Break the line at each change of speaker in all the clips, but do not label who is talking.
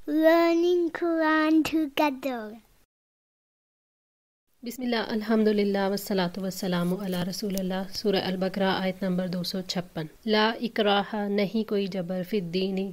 learning Quran together.
بسم اللہ الحمدللہ والصلاۃ والسلام علی رسول اللہ۔ سورہ البقرہ آیت نمبر 256۔ لا اکراہ، نہیں کوئی جبر، فی الدین،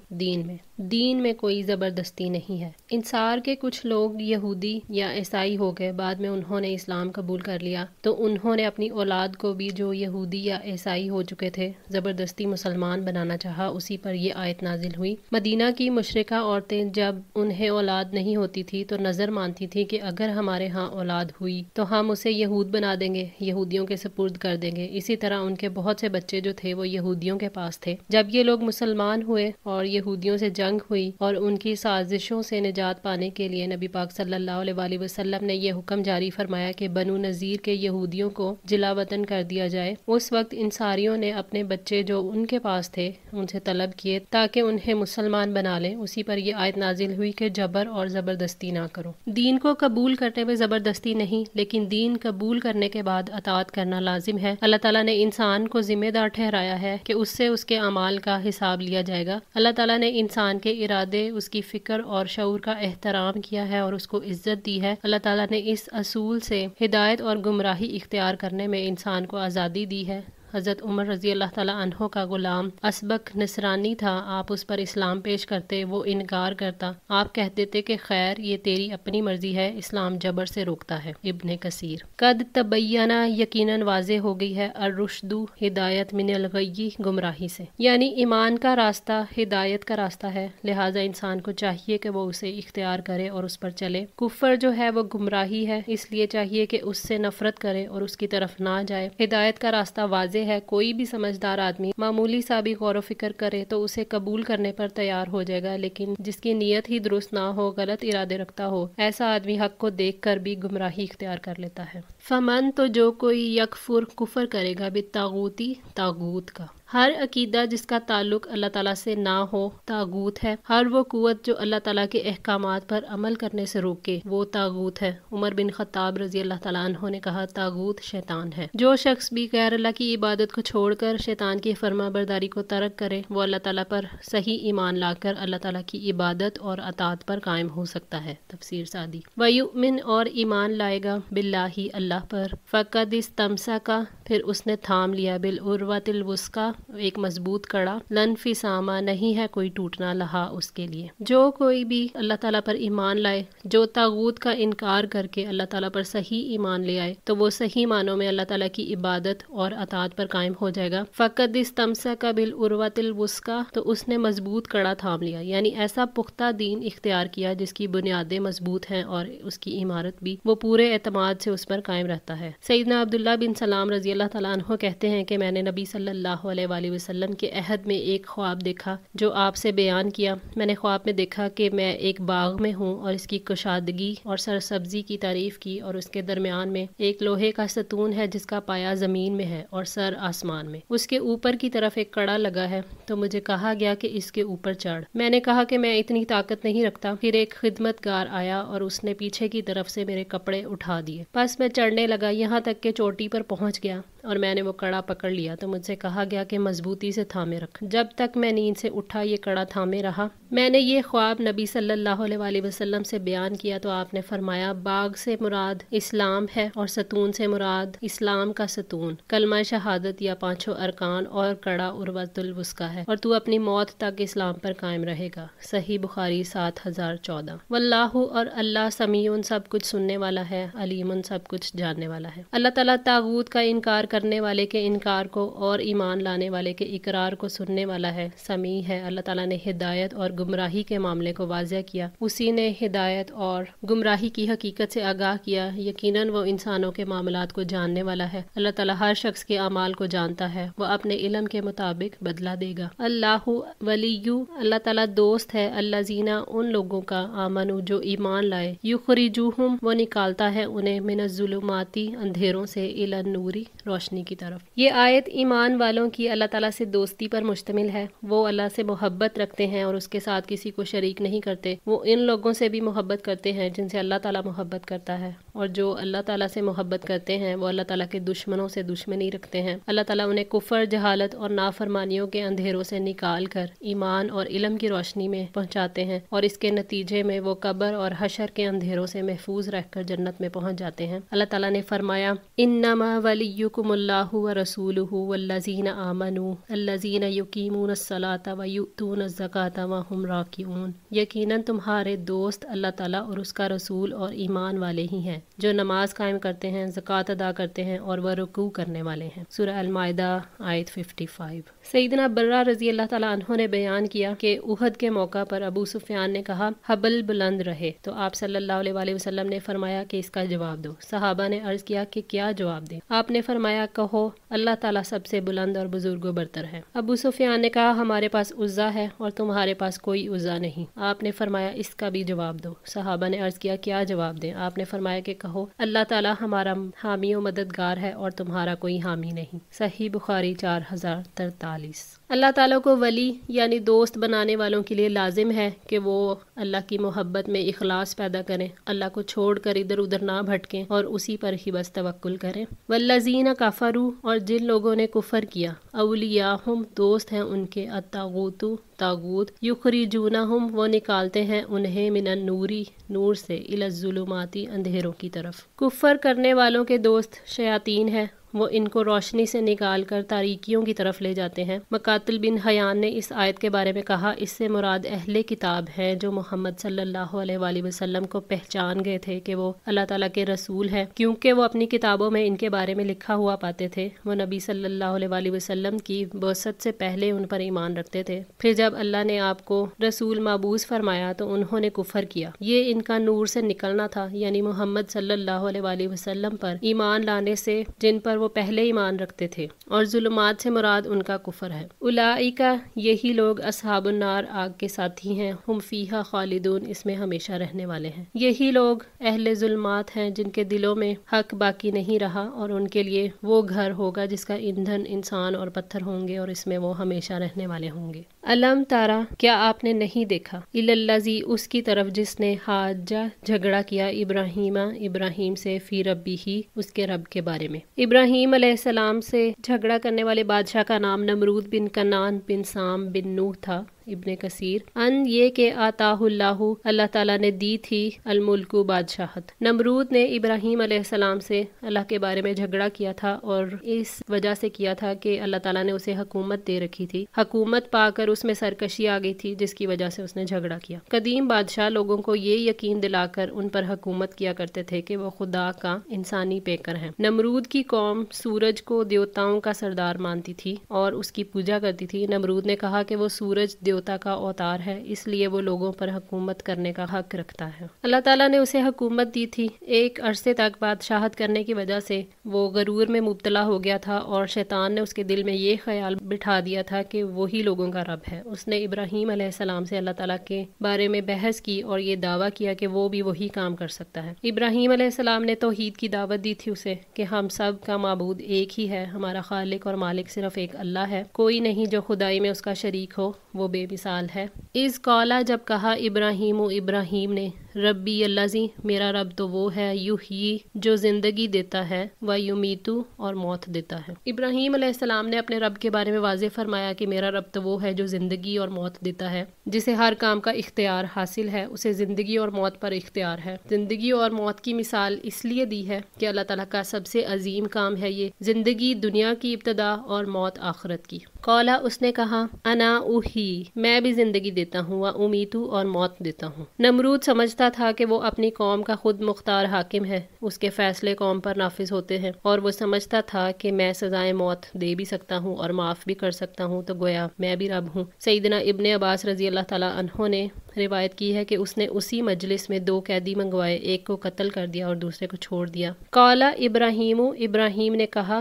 دین میں کوئی زبردستی نہیں ہے۔ انصار کے کچھ لوگ یہودی یا عیسائی ہو گئے، بعد میں انہوں نے اسلام قبول کر لیا تو انہوں نے اپنی اولاد کو بھی جو یہودی یا عیسائی ہو چکے تھے زبردستی مسلمان بنانا چاہا۔ اسی پر یہ آیت نازل ہوئی۔ مدینہ کی مشرکہ عورتیں جب انہیں اولاد نہیں ہوتی تھی تو نظر مانتی تھی کہ اگر ہمارے ہاں اولاد ہوئی تو ہم اسے یہود بنا دیں گے، یہودیوں کے سپرد کر دیں گے۔ اسی طرح ان کے بہت سے بچے جو تھے وہ یہودیوں کے پاس تھے۔ جب یہ لوگ مسلمان ہوئے اور یہودیوں سے جنگ ہوئی اور ان کی سازشوں سے نجات پانے کے لیے نبی پاک صلی اللہ علیہ وآلہ وسلم نے یہ حکم جاری فرمایا کہ بنو نذیر کے یہودیوں کو جلا وطن کر دیا جائے۔ اس وقت انصاریوں نے اپنے بچے جو ان کے پاس تھے ان سے طلب کیے تاکہ انہیں مسلمان بنا لیں۔ اسی پر یہ آیت نازل ہوئی کہ جبر اور زبردستی نہ کرو۔ دین کو قبول کرنے میں زبردستی نہیں، لیکن دین قبول کرنے کے بعد اطاعت کرنا لازم ہے۔ اللہ تعالیٰ نے انسان کو ذمہ دار ٹھہرایا ہے کہ اس سے اس کے اعمال کا حساب لیا جائے گا۔ اللہ تعالیٰ نے انسان کے ارادے، اس کی فکر اور شعور کا احترام کیا ہے اور اس کو عزت دی ہے۔ اللہ تعالیٰ نے اس اصول سے ہدایت اور گمراہی اختیار کرنے میں انسان کو آزادی دی ہے۔ حضرت عمر رضی اللہ تعالیٰ عنہ کا غلام اسبق نصرانی تھا، آپ اس پر اسلام پیش کرتے، وہ انکار کرتا، آپ کہتے تھے کہ خیر یہ تیری اپنی مرضی ہے، اسلام جبر سے روکتا ہے۔ ابن کثیر۔ قد تبینہ، یقیناً واضح ہو گئی ہے، الرشد، ہدایت، من الغی، گمراہی سے، یعنی ایمان کا راستہ ہدایت کا راستہ ہے، لہٰذا انسان کو چاہیے کہ وہ اسے اختیار کرے اور اس پر چلے۔ کفر جو ہے وہ گمراہی ہے، اس لیے چاہیے کہ اس سے نفرت کرے اور اس کی طرف نہ جائے۔ ہدایت کا راستہ واضح ہے، کوئی بھی سمجھدار آدمی معمولی سا بھی غور و فکر کرے تو اسے قبول کرنے پر تیار ہو جائے گا، لیکن جس کی نیت ہی درست نہ ہو، غلط ارادے رکھتا ہو، ایسا آدمی حق کو دیکھ کر بھی گمراہی اختیار کر لیتا ہے۔ فمن، تو جو کوئی یکفر، کفر کرے گا، بالطاغوتی، طاغوت کا، ہر عقیدہ جس کا تعلق اللہ تعالیٰ سے نہ ہو طاغوت ہے، ہر وہ قوت جو اللہ تعالیٰ کے احکامات پر عمل کرنے سے روکے وہ طاغوت ہے۔ عمر بن خطاب رضی اللہ تعالیٰ عنہ نے کہا طاغوت شیطان ہے۔ جو شخص بھی غیر اللہ کی عبادت کو چھوڑ کر شیطان کی فرما برداری کو ترک کرے وہ اللہ تعالیٰ پر صحیح ایمان لا کر اللہ تعالیٰ کی عبادت اور اطاعت پر قائم ہو سکتا ہے۔ تفسیر سعدی۔ وَيُؤْمِنْ، اور ایمان لائے گا، باللہ، اللہ پر، فَقَدِ اسْتَمْسَكَ، پھر اس نے تھام لیا، بالعروۃ الوثقیٰ، ایک مضبوط کڑا، لَانْفِصَامَ، نہیں ہے کوئی ٹوٹنا، لہا، اس کے لیے۔ جو کوئی بھی اللہ تعالیٰ پر ایمان لائے، جو طاغوت کا انکار کر کے اللہ تعالیٰ پر صحیح ایمان لے آئے تو وہ صحیح معنوں میں اللہ تعالیٰ کی عبادت اور اطاعت پر قائم ہو جائے گا۔ فَقَدِ اسْتَمْسَكَ بِالْعُرْوَةِ الْوُثْقَىٰ، تو اس نے مضبوط کڑا تھام لیا، یعنی ایسا پختہ دین اختیار کیا جس کی بنیادیں مضبوط ہیں اور اس کی عمارت بھی، وہ پورے اعتماد سے اس پر قائم رہتا ہے۔ سیدنا عبداللہ بن سلام رضی اللہ تعالیٰ عنہ کہتے ہیں کہ میں نے نبی صلی اللہ علیہ وآلہ وسلم کے عہد میں ایک خواب دیکھا جو آپ سے بیان کیا۔ میں نے خواب میں دیکھا کہ میں ایک باغ میں ہوں اور اس کی کشادگی اور سرسبزی کی تعریف کی، اور اس کے درمیان میں ایک لوہے کا ستون ہے جس کا پایہ زمین میں ہے اور سر آسمان میں، اس کے اوپر کی طرف ایک کڑا لگا ہے، تو مجھے کہا گیا کہ اس کے اوپر چڑھ۔ میں نے کہا کہ میں اتنی طاقت نہیں رکھتا۔ پھر ایک خدمتگار آیا اور اس نے پیچھے کی طرف سے میرے کپڑے اٹھا دیے، بس میں چڑھنے لگا، یہاں تک کہ چوٹی پر پہنچ گیا اور میں نے وہ کڑا پکڑ لیا، تو مجھ سے کہا گیا کہ مضبوطی سے تھامے رکھ۔ جب تک میں نیند سے اٹھا یہ کڑا تھامے رہا۔ میں نے یہ خواب نبی صلی اللہ علیہ وآلہ وسلم سے بیان کیا تو آپ نے فرمایا باغ سے مراد اسلام ہے اور ستون سے مراد اسلام کا ستون، کلمہ شہادت یا پانچوں ارکان، اور کڑا عروۃ الوثقیٰ ہے، اور تو اپنی موت تک اسلام پر قائم رہے گا۔ صحیح بخاری 7014۔ واللہ، اور اللہ، سمیع، سب کچھ سننے والا ہے، علیم، سب کچھ جاننے والا ہے۔ اللہ تعالیٰ طاغوت کا انکار کرنے والے کے انکار کو اور ایمان لانے والے کے اقرار کو سننے والا ہے، سمیع ہے۔ اللہ تعالیٰ نے ہدایت اور گمراہی کے معاملے کو واضح کیا، اسی نے ہدایت اور گمراہی کی حقیقت سے آگاہ کیا، یقیناً وہ انسانوں کے معاملات کو جاننے والا ہے۔ اللہ تعالیٰ ہر شخص کے اعمال کو جانتا ہے، وہ اپنے علم کے مطابق بدلہ دے گا۔ اللہ ولی، اللہ تعالیٰ دوست ہے، الذین، ان لوگوں کا، آمنوا، جو ایمان لائے، یخرجوہم، وہ نکالتا ہے انہیں، من الظلمات، اندھیروں سے، الی النور، روشنی روشنی کی طرف۔ یہ آیت ایمان والوں کی اللہ تعالیٰ سے دوستی پر مشتمل ہے۔ وہ اللہ سے محبت رکھتے ہیں اور اس کے ساتھ کسی کو شریک نہیں کرتے۔ وہ ان لوگوں سے بھی محبت کرتے ہیں جن سے اللہ تعالیٰ محبت کرتا ہے، اور جو اللہ تعالیٰ سے محبت کرتے ہیں وہ اللہ تعالیٰ کے دشمنوں سے دشمنی رکھتے ہیں۔ اللہ تعالیٰ انہیں کفر، جہالت اور نافرمانیوں کے اندھیروں سے نکال کر ایمان اور علم کی روشنی میں پہنچاتے ہیں، اور اس کے نتیجے میں وہ قبر اور حشر کے اندھیروں سے محفوظ رہ کر جنت میں پہنچ جاتے ہیں۔ اللہ تعالیٰ نے فرمایا انما ولیکم اللہ ورسولہ والذین آمنوا الذین یقیمون الصلاۃ ویؤتون الزکاۃ وہم راکعون، یقیناً تمہارے دوست اللہ تعالیٰ اور اس کا رسول اور ایمان والے ہی ہیں جو نماز قائم کرتے ہیں، زکوٰۃ ادا کرتے ہیں اور وہ رکوع کرنے والے ہیں۔ سورہ المائدہ آیت 55۔ سیدنا برہ رضی اللہ تعالیٰ عنہ نے بیان کیا کہ احد کے موقع پر ابو سفیان نے کہا حبل بلند رہے، تو آپ صلی اللہ علیہ وآلہ وسلم نے فرمایا کہ اس کا جواب دو۔ صحابہ نے عرض کیا کہ کیا جواب دیں؟ آپ نے فرمایا کہو اللہ تعالیٰ سب سے بلند اور بزرگ و برتر ہے۔ ابو سفیان نے کہا ہمارے پاس عزا ہے اور تمہارے پاس کوئی عزا نہیں۔ آپ نے فرمایا اس کا بھی جواب دو۔ صحابہ نے عرض کیا کیا جواب دیں؟ آپ نے فرمایا کہ کہو اللہ تعالیٰ ہمارا حامی و مددگار ہے اور تمہارا کوئی حامی نہیں۔ صحیح بخاری 4043۔ اللہ تعالیٰ کو ولی یعنی دوست بنانے والوں کے لیے لازم ہے کہ وہ اللہ کی محبت میں اخلاص پیدا کریں، اللہ کو چھوڑ کر ادھر ادھر نہ بھٹکیں اور اسی پر ہی بس توکل کریں۔ والذین کفروا، اور جن لوگوں نے کفر کیا، اولیاءہم دوست ہیں ان کے، الطاغوت طاغوت، یخرجونہم وہ نکالتے ہیں انہیں، من النوری نور سے، الی الظلمات اندھیروں کی طرف۔ کفر کرنے والوں کے دوست شیاطین ہیں، وہ ان کو روشنی سے نکال کر تاریکیوں کی طرف لے جاتے ہیں۔ مقاتل بن حیان نے اس آیت کے بارے میں کہا اس سے مراد اہل کتاب ہے جو محمد صلی اللہ علیہ وآلہ وسلم کو پہچان گئے تھے کہ وہ اللہ تعالیٰ کے رسول ہیں، کیونکہ وہ اپنی کتابوں میں ان کے بارے میں لکھا ہوا پاتے تھے۔ وہ نبی صلی اللہ علیہ وآلہ وسلم کی بعثت سے پہلے ان پر ایمان رکھتے تھے، پھر جب اللہ نے آپ کو رسول مبعوث فرمایا تو انہوں نے کفر کیا۔ یہ ان کا نور سے نکلنا تھا، یعنی محمد صلی اللہ علیہ وآلہ وسلم پر ایمان لانے سے جن پر وہ پہلے ایمان رکھتے تھے، اور ظلمات سے مراد ان کا کفر ہے۔ اولئک یہی لوگ اصحاب النار آگ کے ساتھی ہیں، ہم فیہا خالدون اس میں ہمیشہ رہنے والے ہیں۔ یہی لوگ اہل ظلمات ہیں جن کے دلوں میں حق باقی نہیں رہا، اور ان کے لیے وہ گھر ہوگا جس کا ایندھن انسان اور پتھر ہوں گے، اور اس میں وہ ہمیشہ رہنے والے ہوں گے۔ الم تارا کیا آپ نے نہیں دیکھا، الی الذی اس کی طرف جس نے حاجہ جھگڑا کیا ابراہیم سے، فی ربہ اس کے رب کے بارے میں۔ ابراہیم علیہ السلام سے جھگڑا کرنے والے بادشاہ کا نام نمرود بن کنان بن سام بن نوح تھا۔ ابن کثیر ان یہ کہ آتاہ اللہ تعالیٰ نے دی تھی الملک بادشاہت۔ نمرود نے ابراہیم علیہ السلام سے اللہ کے بارے میں جھگڑا کیا تھا، اور اس وجہ سے کیا تھا کہ اللہ تعالیٰ نے اسے حکومت دے رکھی تھی۔ حکومت پا کر اس میں سرکشی آ گئی تھی جس کی وجہ سے اس نے جھگڑا کیا۔ قدیم بادشاہ لوگوں کو یہ یقین دلا کر ان پر حکومت کیا کرتے تھے کہ وہ خدا کا انسانی پیکر ہیں۔ نمرود کی قوم سورج کو دیوتاؤں کا سردار مانتی تھی اور اس کی پوجا کرتی تھی۔ نمرود نے کہا کہ وہ سورج دیوتا کا اوتار ہے، اس لیے وہ لوگوں پر حکومت کرنے کا حق رکھتا ہے۔ اللہ تعالیٰ نے اسے حکومت دی تھی۔ ایک عرصے تک بادشاہت کرنے کی وجہ سے وہ غرور میں مبتلا ہو گیا تھا، اور شیطان نے اس کے دل میں یہ خیال بٹھا دیا تھا کہ وہی لوگوں کا رب ہے۔ اس نے ابراہیم علیہ السلام سے اللہ تعالیٰ کے بارے میں بحث کی اور یہ دعویٰ کیا کہ وہ بھی وہی کام کر سکتا ہے۔ ابراہیم علیہ السلام نے توحید کی دعوت دی تھی اسے کہ ہم سب کا معبود ایک ہی ہے، ہمارا خالق اور مالک صرف ایک اللہ ہے، کوئی نہیں جو خدائی میں اس کا شریک ہو، وہ بے مثال ہے۔ اس قولا جب کہا ابراہیم نے، ربی الذی میرا رب تو وہ ہے، یحیی جو زندگی دیتا ہے، و یمیتو اور موت دیتا ہے۔ ابراہیم علیہ السلام نے اپنے رب کے بارے میں واضح فرمایا کہ میرا رب تو وہ ہے جو زندگی اور موت دیتا ہے، جسے ہر کام کا اختیار حاصل ہے، اسے زندگی اور موت پر اختیار ہے۔ زندگی اور موت کی مثال اس لیے دی ہے کہ اللہ تعالیٰ کا سب سے عظیم کام ہے یہ، زندگی دنیا کی ابتدا اور موت آخرت کی۔ قولا اس نے کہا، انا اوہی میں بھی زندگی دیتا ہوں، و امیتو اور موت دیتا ہوں۔ نمرود سمجھتا تھا کہ وہ اپنی قوم کا خود مختار حاکم ہے، اس کے فیصلے قوم پر نافذ ہوتے ہیں، اور وہ سمجھتا تھا کہ میں سزائے موت دے بھی سکتا ہوں اور معاف بھی کر سکتا ہوں، تو گویا میں بھی رب ہوں۔ سیدنا ابن عباس رضی اللہ تعالیٰ عنہ نے روایت کی ہے کہ اس نے اسی مجلس میں 2 قیدی منگوائے، ایک کو قتل کر دیا اور دوسرے کو چھوڑ دیا۔ قال ابراہیم، ابراہیم نے کہا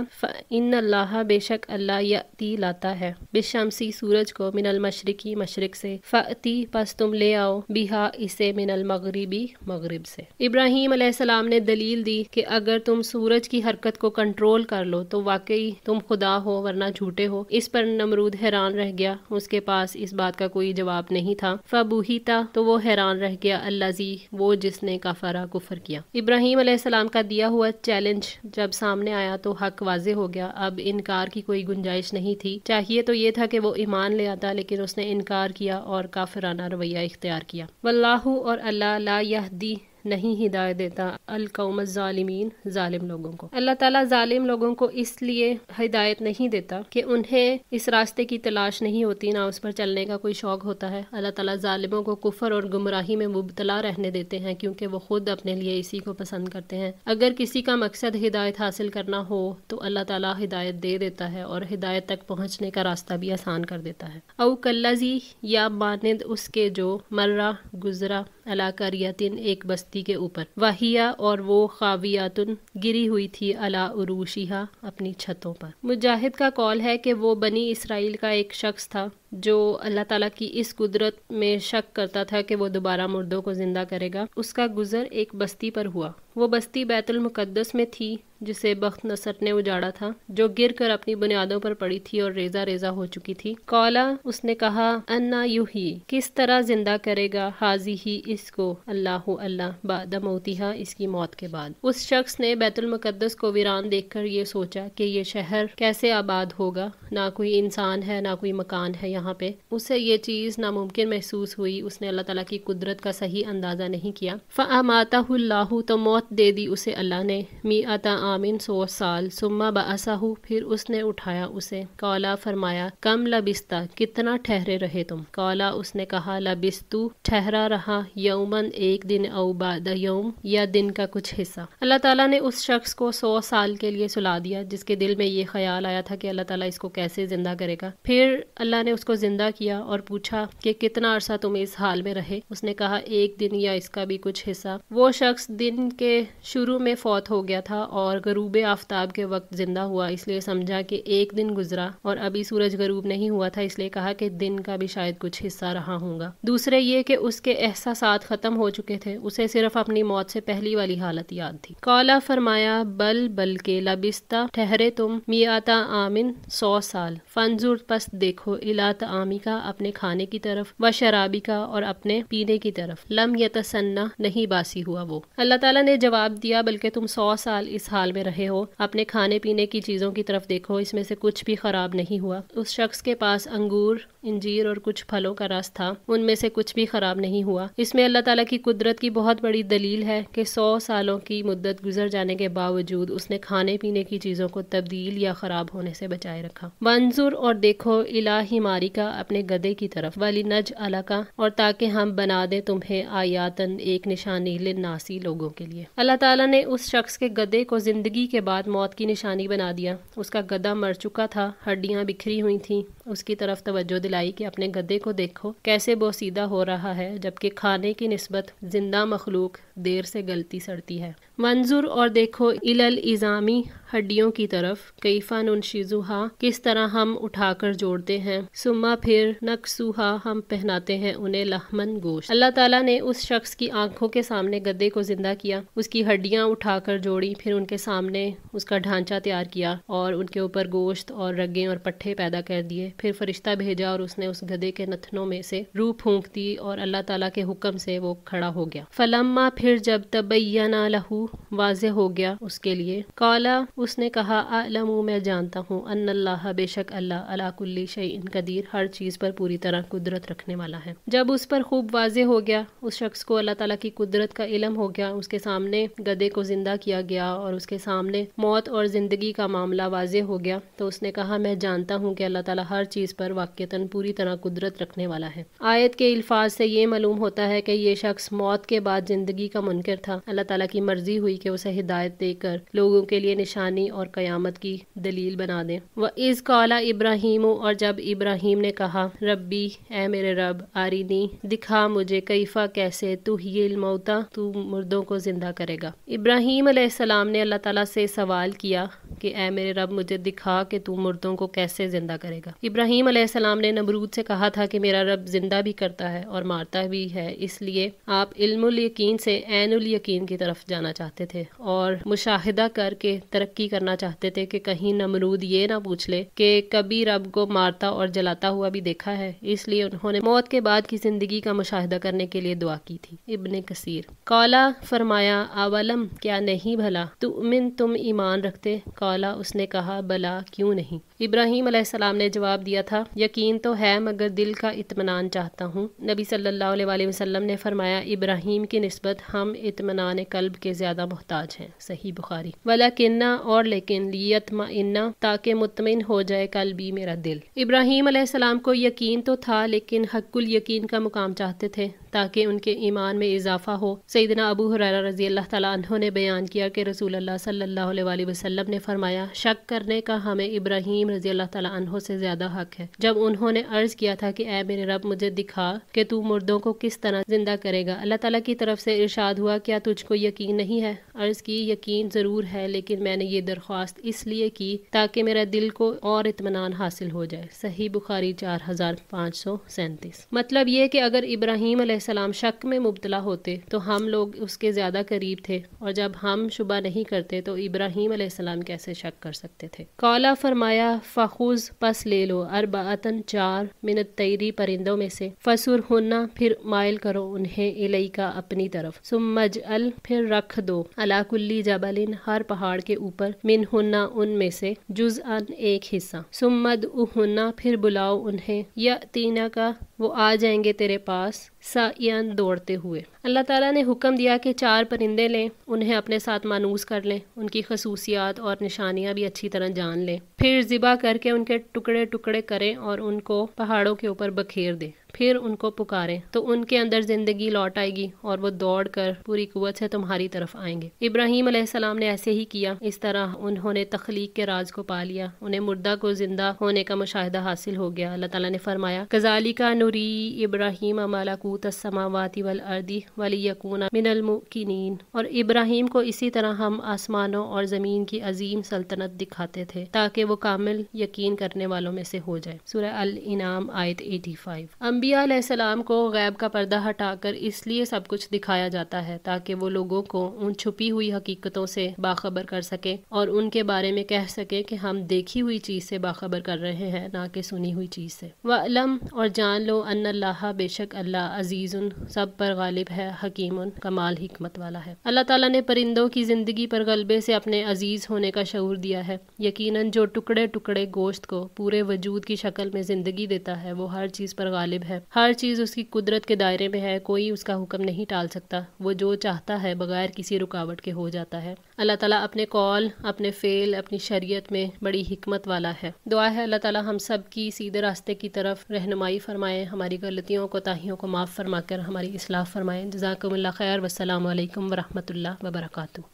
ان اللہ، بے شک اللہ، یاتی لاتا ہے، بالشمسی سورج کو، من المشرقی مشرق سے، فاتی پس تم لے آؤ، بہا اسے، من المغربی مغرب سے۔ ابراہیم علیہ السلام نے دلیل دی کہ اگر تم سورج کی حرکت کو کنٹرول کر لو تو واقعی تم خدا ہو، ورنہ جھوٹے ہو۔ اس پر نمرود حیران رہ گیا، اس کے پاس اس بات کا کوئی جواب نہیں تھا۔ فبوہیتا، تو وہ حیران رہ گیا، الذی، وہ جس نے کفر، کفر کیا۔ ابراہیم علیہ السلام کا دیا ہوا چیلنج جب سامنے آیا تو حق واضح ہو گیا، اب انکار کی کوئی گنجائش نہیں تھی۔ چاہیے تو یہ تھا کہ وہ ایمان لے آتا، لیکن اس نے انکار کیا اور کافرانہ رویہ اختیار کیا۔ واللہ، اور اللہ، لا یہدی، نہیں ہدایت دیتا، القوم الظالمین، ظالم لوگوں کو۔ اللہ تعالیٰ ظالم لوگوں کو اس لیے ہدایت نہیں دیتا کہ انہیں اس راستے کی تلاش نہیں ہوتی، نہ اس پر چلنے کا کوئی شوق ہوتا ہے۔ اللہ تعالیٰ ظالموں کو کفر اور گمراہی میں مبتلا رہنے دیتے ہیں کیونکہ وہ خود اپنے لیے اسی کو پسند کرتے ہیں۔ اگر کسی کا مقصد ہدایت حاصل کرنا ہو تو اللہ تعالیٰ ہدایت دے دیتا ہے اور ہدایت تک پہنچنے کا راستہ بھی آسان کر دیتا ہے۔ او کلذی، یا مانند اس کے جو، مرہ، گزرا، علی قریۃ، ایک بستی کے اوپر، وہیا، اور وہ، خاویۃن، گری ہوئی تھی، علی عروشہا، اپنی چھتوں پر۔ مجاہد کا قول ہے کہ وہ بنی اسرائیل کا ایک شخص تھا جو اللہ تعالیٰ کی اس قدرت میں شک کرتا تھا کہ وہ دوبارہ مردوں کو زندہ کرے گا۔ اس کا گزر ایک بستی پر ہوا۔ وہ بستی بیت المقدس میں تھی جسے بخت نصر نے اجاڑا تھا، جو گر کر اپنی بنیادوں پر پڑی تھی اور ریزہ ریزہ ہو چکی تھی۔ قالا، اس نے کہا، انا یحیی، کس طرح زندہ کرے گا، ہذہ، اس کو، اللہ، اللہ، بعد موتہا، اس کی موت کے بعد۔ اس شخص نے بیت المقدس کو ویران دیکھ کر یہ سوچا کہ یہ شہر کیسے آباد ہوگا، نہ کوئی انسان ہے، نہ کوئی مکان ہے یہاں پہ۔ اسے یہ چیز ناممکن محسوس ہوئی، اس نے اللہ تعالیٰ کی قدرت کا صحیح اندازہ نہیں کیا۔ فاماتہ اللہ، تو موت دے دی اسے اللہ نے، میۃ عامٍ، 100 سال، ثم بعثہ، پھر اس نے اٹھایا اسے۔ قالا، فرمایا، کم لبثت، کتنا ٹھہرے رہے تم۔ قالا، اس نے کہا، لبثت، ٹھہرا رہا، یوماً، ایک دن، او بعد یوم، یا دن کا کچھ حصہ۔ اللہ تعالیٰ نے اس شخص کو 100 سال کے لیے سلا دیا جس کے دل میں یہ خیال آیا تھا کہ اللہ تعالیٰ اس کو کیسے زندہ کرے گا۔ پھر اللہ نے اس کو زندہ کیا اور پوچھا کہ کتنا عرصہ تم اس حال میں رہے۔ اس نے کہا، ایک دن یا اس کا بھی کچھ حصہ۔ وہ شخص دن کے شروع میں فوت ہو گیا تھا اور غروب آفتاب کے وقت زندہ ہوا، اس لیے سمجھا کہ ایک دن گزرا اور ابھی سورج غروب نہیں ہوا تھا، اس لیے کہا کہ دن کا بھی شاید کچھ حصہ رہا ہوگا۔ دوسرے یہ کہ اس کے احساسات ختم ہو چکے تھے، اسے صرف اپنی موت سے پہلی والی حالت یاد تھی۔ قالا، فرمایا، بلکہ، لبثت، ٹھہرے تم، میۃ عامٍ، 100 سال، فانظر، پس دیکھو، الی طعامک، اپنے کھانے کی طرف، و شرابک، اور اپنے پینے کی طرف، لم یتسنہ، نہیں باسی ہوا وہ۔ اللہ تعالیٰ نے جواب دیا، بلکہ تم 100 سال اس حال میں رہے ہو، اپنے کھانے پینے کی چیزوں کی طرف دیکھو، اس میں سے کچھ بھی خراب نہیں ہوا۔ اس شخص کے پاس انگور، انجیر اور کچھ پھلوں کا رس تھا، ان میں سے کچھ بھی خراب نہیں ہوا۔ اس میں اللہ تعالیٰ کی قدرت کی بہت بڑی دلیل ہے کہ 100 سالوں کی مدت گزر جانے کے باوجود اس نے کھانے پینے کی چیزوں کو تبدیل یا خراب ہونے سے بچائے رکھا۔ وانظر، اور دیکھو، الی حمارک، اپنے گدھے کی طرف، ولنجعلک، اور تاکہ ہم بنا دیں تمہیں، آیاتن، ایک نشانی، للناسی، لوگوں کے لیے۔ اللہ تعالیٰ نے اس شخص کے گدھے کو زندگی کے بعد موت کی نشانی بنا دیا۔ اس کا گدھا مر چکا تھا، ہڈیاں بکھری ہوئی تھیں۔ اس کی طرف توجہ دلائی کہ اپنے گدھے کو دیکھو کیسے بوسیدہ ہو رہا ہے، جبکہ کھانے کی نسبت زندہ مخلوق دیر سے گلتی سڑتی ہے۔ منظور، اور دیکھو، الی العظام، ہڈیوں کی طرف، کیف ننشزھا، کس طرح ہم اٹھا کر جوڑتے ہیں، ثم، پھر، نکسوھا، ہم پہناتے ہیں انہیں، لحمن، گوشت۔ اللہ تعالیٰ نے اس شخص کی آنکھوں کے سامنے گدھے کو زندہ کیا، اس کی ہڈیاں اٹھا کر جوڑی، پھر ان کے سامنے اس کا ڈھانچہ تیار کیا اور ان کے اوپر گوشت اور رگیں اور پٹھے پیدا کر دیے۔ پھر فرشتہ بھیجا اور اس نے اس گدھے کے نتنوں میں سے روح پھونک دی اور اللہ تعالیٰ کے حکم سے وہ کھڑا ہو گیا۔ فلما، پھر جب، تبین لہ، واضح ہو گیا اس کے لیے، قالا، اس نے کہا، اعلم، میں جانتا ہوں، ان اللہ، بے شک اللہ، علی کل شیء قدیر، ہر چیز پر پوری طرح قدرت رکھنے والا ہے۔ جب اس پر خوب واضح ہو گیا، اس شخص کو اللہ تعالیٰ کی قدرت کا علم ہو گیا، اس کے سامنے گدھے کو زندہ کیا گیا اور اس کے سامنے موت اور زندگی کا معاملہ واضح ہو گیا، تو اس نے کہا، میں جانتا ہوں کہ اللہ تعالیٰ ہر چیز پر واقعتاً پوری طرح قدرت رکھنے والا ہے۔ آیت کے الفاظ سے یہ معلوم ہوتا ہے کہ یہ شخص موت کے بعد زندگی کا منکر تھا۔ اللہ تعالیٰ کی مرضی راضی ہوئی کہ اسے ہدایت دے کر لوگوں کے لیے نشانی اور قیامت کی دلیل بنا دیں۔ وَإِذْ قَالَ ابراہیم، اور جب ابراہیم نے کہا، ربی اے میرے رب، آرینی دکھا مجھے، کیفا کیسے، تحیی الموتیٰ تو مردوں کو زندہ کرے گا۔ ابراہیم علیہ السلام نے اللہ تعالیٰ سے سوال کیا کہ اے میرے رب مجھے دکھا کہ تو مردوں کو کیسے زندہ کرے گا۔ ابراہیم علیہ السلام نے نمرود سے کہا تھا کہ میرا رب زندہ بھی کرتا ہے اور مارتا بھی ہے، اس لیے آپ علم الیقین سے عین الیقین کی طرف جانا چاہتے تھے اور مشاہدہ کر کے ترقی کرنا چاہتے تھے کہ کہیں نمرود یہ نہ پوچھ لے کہ کبھی رب کو مارتا اور جلاتا ہوا بھی دیکھا ہے، اس لیے انہوں نے موت کے بعد کی زندگی کا مشاہدہ کرنے کے لیے دعا کی تھی۔ ابن کثیر۔ قالا فرمایا، اولم کیا نہیں بھلا، تؤمن تم ایمان رکھتے، قالا اس نے کہا، بلا کیوں نہیں۔ ابراہیم علیہ السلام نے جواب دیا تھا، یقین تو ہے مگر دل کا اطمینان چاہتا ہوں۔ نبی صلی اللہ علیہ وآلہ وسلم نے فرمایا، ابراہیم کی نسبت ہم اطمینان قلب کے زیادہ محتاج ہیں، صحیح بخاری۔ ولیکن اور لیکن، لیطمئن تاکہ مطمئن ہو جائے قلبی میرا دل۔ ابراہیم علیہ السلام کو یقین تو تھا لیکن حق الیقین کا مقام چاہتے تھے تاکہ ان کے ایمان میں اضافہ ہو۔ سیدنا ابو ہریرہ رضی اللہ تعالیٰ عنہ نے بیان کیا کہ رسول اللہ صلی اللہ علیہ وآلہ وسلم نے فرمایا، شک کرنے کا ہمیں ابراہیم رضی اللہ تعالیٰ عنہ سے زیادہ حق ہے۔ جب انہوں نے عرض کیا تھا کہ اے میرے رب مجھے دکھا کہ تو مردوں کو کس طرح زندہ کرے گا، اللہ تعالیٰ کی طرف سے ارشاد ہوا، کیا تجھ کو یقین نہیں ہے؟ عرض کی، یقین ضرور ہے لیکن میں نے یہ درخواست اس لیے کی تاکہ میرا دل کو اور اطمینان حاصل ہو جائے، صحیح بخاری 4537۔ مطلب یہ کہ اگر ابراہیم علیہ السلام شک میں مبتلا ہوتے تو ہم لوگ اس کے زیادہ قریب تھے، اور جب ہم شبہ نہیں کرتے تو ابراہیم علیہ السلام کیسے شک کر سکتے تھے۔ قالا فرمایا، فخذ پس لے لو، اربعۃ چار، من الطیر پرندوں میں سے، فسرہن پھر مائل کرو انہیں، الیکا اپنی طرف، ثم اجعل پھر رکھ دو، علی کل جبل ہر پہاڑ کے اوپر، منہن ان میں سے، جزءا ایک حصہ، ثم ادعوہن پھر بلاؤ انہیں، یأتینک وہ آ جائیں گے تیرے پاس، سعیاً دوڑتے ہوئے۔ اللہ تعالیٰ نے حکم دیا کہ چار پرندے لیں، انہیں اپنے ساتھ مانوس کر لیں، ان کی خصوصیات اور نشانیاں بھی اچھی طرح جان لیں، پھر ذبح کر کے ان کے ٹکڑے ٹکڑے کریں اور ان کو پہاڑوں کے اوپر بکھیر دیں، پھر ان کو پکاریں تو ان کے اندر زندگی لوٹ آئے گی اور وہ دوڑ کر پوری قوت سے تمہاری طرف آئیں گے۔ ابراہیم علیہ السلام نے ایسے ہی کیا، اس طرح انہوں نے تخلیق کے راز کو پا لیا، انہیں مردہ کو زندہ ہونے کا مشاہدہ حاصل ہو گیا۔ اللہ تعالیٰ نے فرمایا، کذالک نری ابراہیم ملکوت السماوات والارض ولیکون من الموقنین، اور ابراہیم کو اسی طرح ہم آسمانوں اور زمین کی عظیم سلطنت دکھاتے تھے تاکہ وہ کامل یقین کرنے والوں میں سے ہو جائے۔ سورہ الانعام آیت 85۔ انبیاء علیہ السلام کو غیب کا پردہ ہٹا کر اس لیے سب کچھ دکھایا جاتا ہے تاکہ وہ لوگوں کو ان چھپی ہوئی حقیقتوں سے باخبر کر سکے اور ان کے بارے میں کہہ سکے کہ ہم دیکھی ہوئی چیز سے باخبر کر رہے ہیں، نہ کہ سنی ہوئی چیز سے۔ وَعْلَمْ اور جان لو، ان اللہ بے شک اللہ، عزیز سب پر غالب ہے، حکیم کمال حکمت والا ہے۔ اللہ تعالیٰ نے پرندوں کی زندگی پر غلبے سے اپنے عزیز ہونے کا شعور دیا ہے۔ یقیناً جو ٹکڑے ٹکڑے گوشت کو پورے وجود کی شکل میں زندگی دیتا ہے وہ ہر چیز پر غالب ہے، ہر چیز اس کی قدرت کے دائرے میں ہے، کوئی اس کا حکم نہیں ٹال سکتا، وہ جو چاہتا ہے بغیر کسی رکاوٹ کے ہو جاتا ہے۔ اللہ تعالیٰ اپنے قول، اپنے فعل، اپنی شریعت میں بڑی حکمت والا ہے۔ دعا ہے اللہ تعالیٰ ہم سب کی سیدھے راستے کی طرف رہنمائی فرمائے، ہماری غلطیوں کوتاہیوں کو معاف فرما کر ہماری اصلاح فرمائے۔ جزاکم اللہ خیر، والسلام علیکم ورحمۃ اللہ وبرکاتہ۔